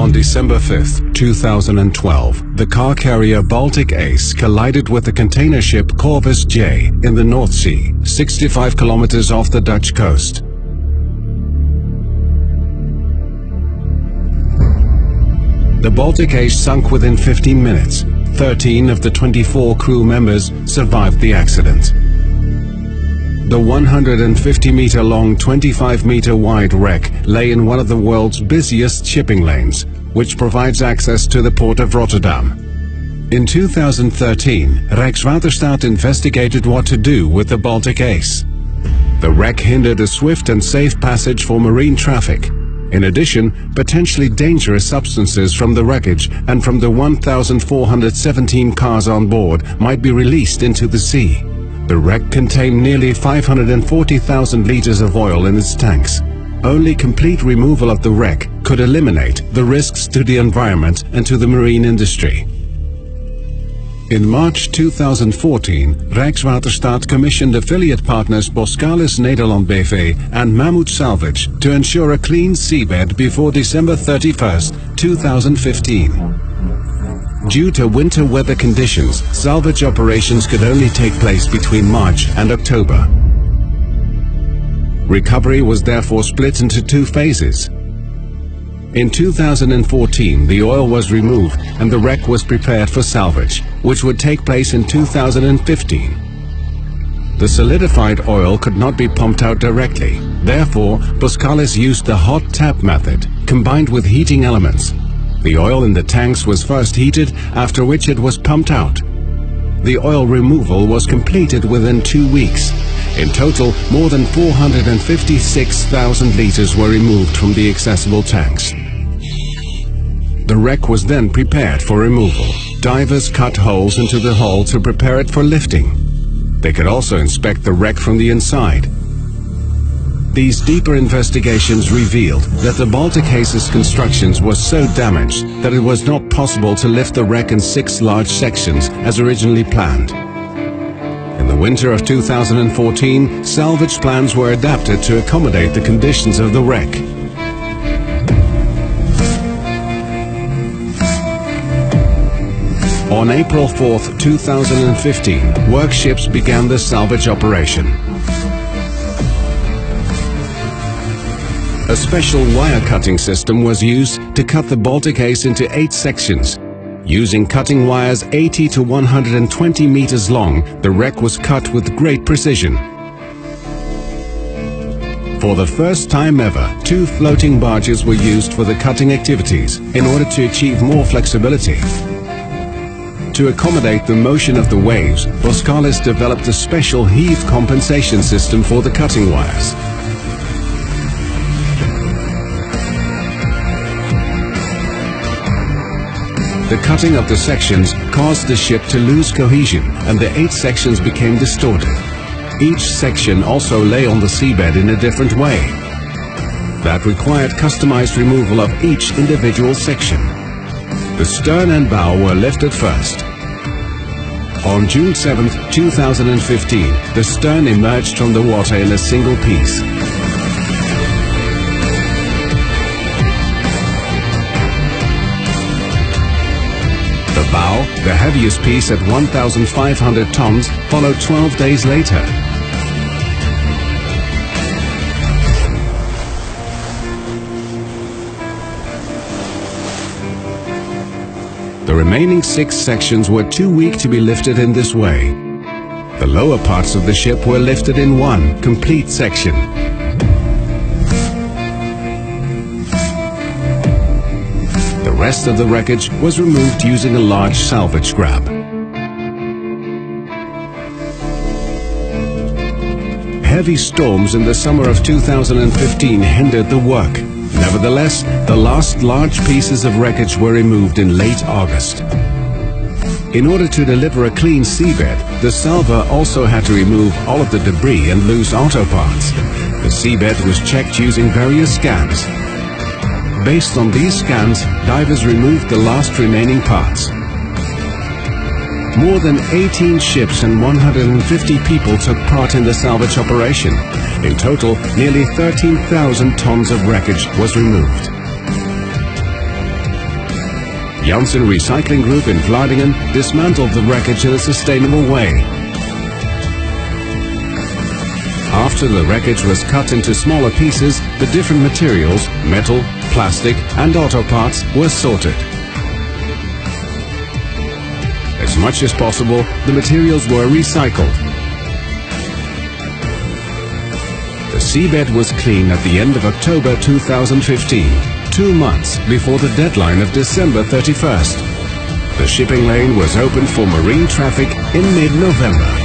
On December 5, 2012, the car carrier Baltic Ace collided with the container ship Corvus J in the North Sea, 65 kilometers off the Dutch coast. The Baltic Ace sunk within 15 minutes. 13 of the 24 crew members survived the accident. The 150-meter-long, 25-meter-wide wreck lay in one of the world's busiest shipping lanes, which provides access to the port of Rotterdam. In 2013, Rijkswaterstaat investigated what to do with the Baltic Ace. The wreck hindered a swift and safe passage for marine traffic. In addition, potentially dangerous substances from the wreckage and from the 1,417 cars on board might be released into the sea. The wreck contained nearly 540,000 liters of oil in its tanks. Only complete removal of the wreck could eliminate the risks to the environment and to the marine industry. In March 2014, Rijkswaterstaat commissioned affiliate partners Boskalis Nederland BV and Mammoet Salvage to ensure a clean seabed before December 31, 2015. Due to winter weather conditions, salvage operations could only take place between March and October. Recovery was therefore split into two phases. In 2014, the oil was removed and the wreck was prepared for salvage, which would take place in 2015. The solidified oil could not be pumped out directly. Therefore, Boskalis used the hot tap method, combined with heating elements. The oil in the tanks was first heated, after which it was pumped out. The oil removal was completed within 2 weeks. In total, more than 456,000 liters were removed from the accessible tanks. The wreck was then prepared for removal. Divers cut holes into the hull to prepare it for lifting. They could also inspect the wreck from the inside. These deeper investigations revealed that the Baltic Ace's constructions was so damaged that it was not possible to lift the wreck in 6 large sections as originally planned. In the winter of 2014, salvage plans were adapted to accommodate the conditions of the wreck. On April 4, 2015, workships began the salvage operation. A special wire cutting system was used to cut the Baltic Ace into 8 sections. Using cutting wires 80 to 120 meters long, the wreck was cut with great precision. For the first time ever, 2 floating barges were used for the cutting activities in order to achieve more flexibility. To accommodate the motion of the waves, Boskalis developed a special heave compensation system for the cutting wires. The cutting of the sections caused the ship to lose cohesion and the 8 sections became distorted. Each section also lay on the seabed in a different way. That required customized removal of each individual section. The stern and bow were lifted first. On June 7, 2015, the stern emerged from the water in a single piece. The bow, the heaviest piece at 1,500 tons, followed 12 days later. The remaining 6 sections were too weak to be lifted in this way. The lower parts of the ship were lifted in one complete section. The rest of the wreckage was removed using a large salvage grab. Heavy storms in the summer of 2015 hindered the work. Nevertheless, the last large pieces of wreckage were removed in late August. In order to deliver a clean seabed, the salver also had to remove all of the debris and loose auto parts. The seabed was checked using various scans. Based on these scans, divers removed the last remaining parts. More than 18 ships and 150 people took part in the salvage operation. In total, nearly 13,000 tons of wreckage was removed. Janssen Recycling Group in Vlaardingen dismantled the wreckage in a sustainable way. After the wreckage was cut into smaller pieces, the different materials, metal, plastic and auto parts, were sorted. As much as possible, the materials were recycled. The seabed was clean at the end of October 2015, 2 months before the deadline of December 31st. The shipping lane was opened for marine traffic in mid-November.